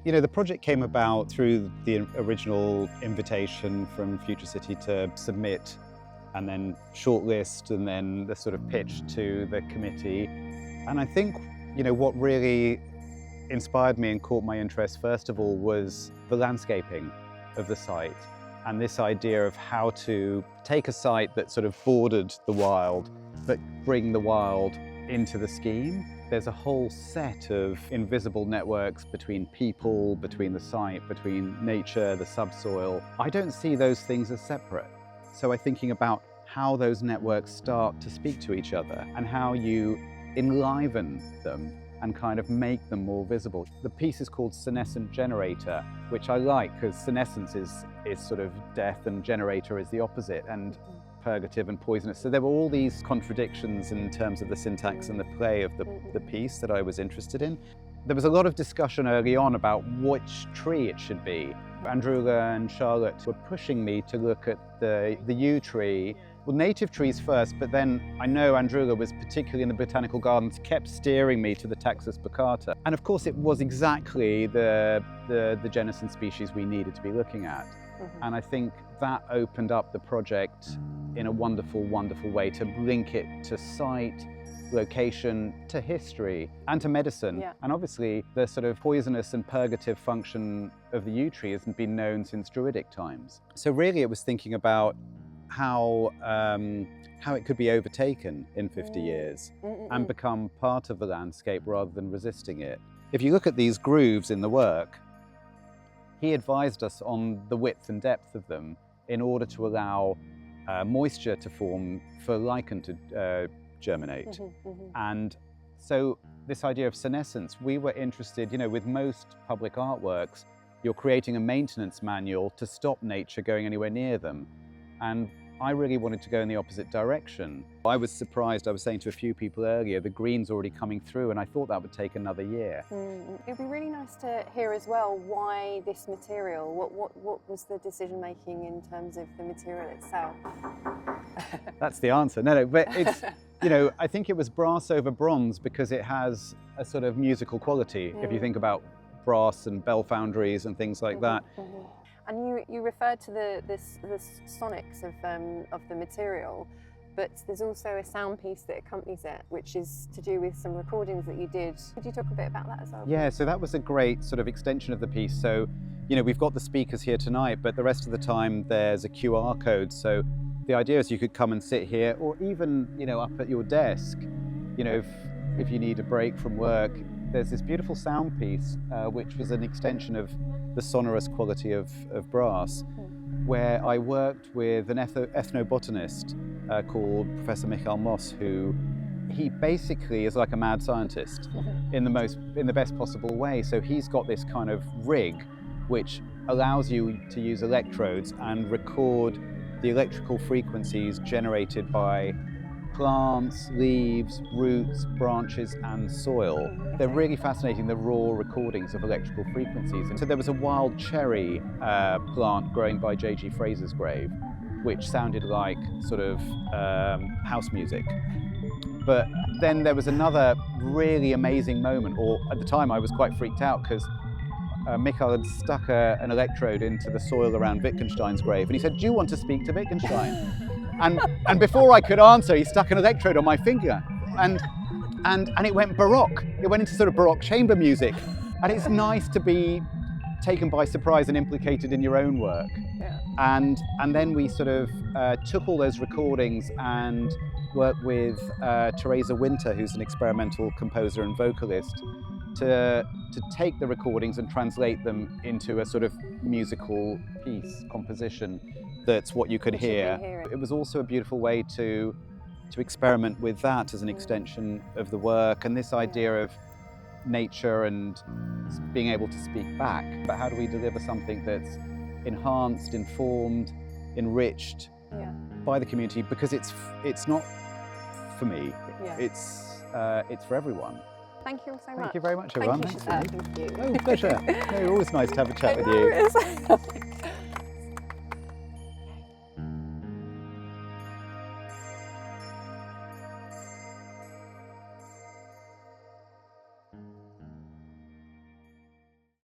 You know, the project came about through the original invitation from Futurecity to submit and then shortlist and then the sort of pitch to the committee. And I think, you know, what really inspired me and caught my interest first of all was the landscaping of the site and this idea of how to take a site that sort of bordered the wild but bring the wild into the scheme. There's a whole set of invisible networks between people, between the site, between nature, the subsoil. I don't see those things as separate. So I'm thinking about how those networks start to speak to each other and how you enliven them and kind of make them more visible. The piece is called Senescent Generator, which I like because senescence is sort of death and generator is the opposite, and purgative and poisonous. So there were all these contradictions in terms of the syntax and the play of the piece that I was interested in. There was a lot of discussion early on about which tree it should be. Andrula and Charlotte were pushing me to look at the yew tree. Well, native trees first, but then I know Andrula was particularly in the botanical gardens, kept steering me to the Taxus baccata. And of course it was exactly the Senescent species we needed to be looking at. And I think that opened up the project in a wonderful, wonderful way to link it to site, location, to history, and to medicine. Yeah. And obviously the sort of poisonous and purgative function of the yew tree hasn't been known since Druidic times. So really it was thinking about how it could be overtaken in 50 years and become part of the landscape rather than resisting it. If you look at these grooves in the work, he advised us on the width and depth of them in order to allow moisture to form for lichen to germinate. And so this idea of senescence, we were interested, you know, with most public artworks, you're creating a maintenance manual to stop nature going anywhere near them. And I really wanted to go in the opposite direction. I was surprised, I was saying to a few people earlier, the green's already coming through, and I thought that would take another year. It'd be really nice to hear as well why this material. What was the decision making in terms of the material itself? That's the answer. No, but it's, you know, I think it was brass over bronze because it has a sort of musical quality. If you think about brass and bell foundries and things like that. And you referred to the sonics of the material, but there's also a sound piece that accompanies it, which is to do with some recordings that you did. Could you talk a bit about that as well? Yeah, so that was a great sort of extension of the piece. So, you know, we've got the speakers here tonight, but the rest of the time there's a QR code. So the idea is you could come and sit here, or even, you know, up at your desk, you know, if you need a break from work. There's this beautiful sound piece, which was an extension of the sonorous quality of brass, where I worked with an ethnobotanist called Professor Michael Moss, who he basically is like a mad scientist in the best possible way. So he's got this kind of rig which allows you to use electrodes and record the electrical frequencies generated by plants, leaves, roots, branches, and soil. They're really fascinating, the raw recordings of electrical frequencies. And so there was a wild cherry plant growing by J.G. Fraser's grave, which sounded like sort of house music. But then there was another really amazing moment, or at the time I was quite freaked out because Michael had stuck an electrode into the soil around Wittgenstein's grave, and he said, "Do you want to speak to Wittgenstein?" And before I could answer, he stuck an electrode on my finger, and it went Baroque. It went into sort of Baroque chamber music, and it's nice to be taken by surprise and implicated in your own work. Yeah. And then we sort of took all those recordings and worked with Teresa Winter, who's an experimental composer and vocalist, to take the recordings and translate them into a sort of musical piece, composition. That's what you could hear. It was also a beautiful way to experiment with that as an extension of the work, and this idea of nature and being able to speak back. But how do we deliver something that's enhanced, informed, enriched by the community? Because it's not for me. It's for everyone. Thank you so much. Thank you very much, everyone. Thank you. Oh, pleasure. No, always nice to have a chat with you.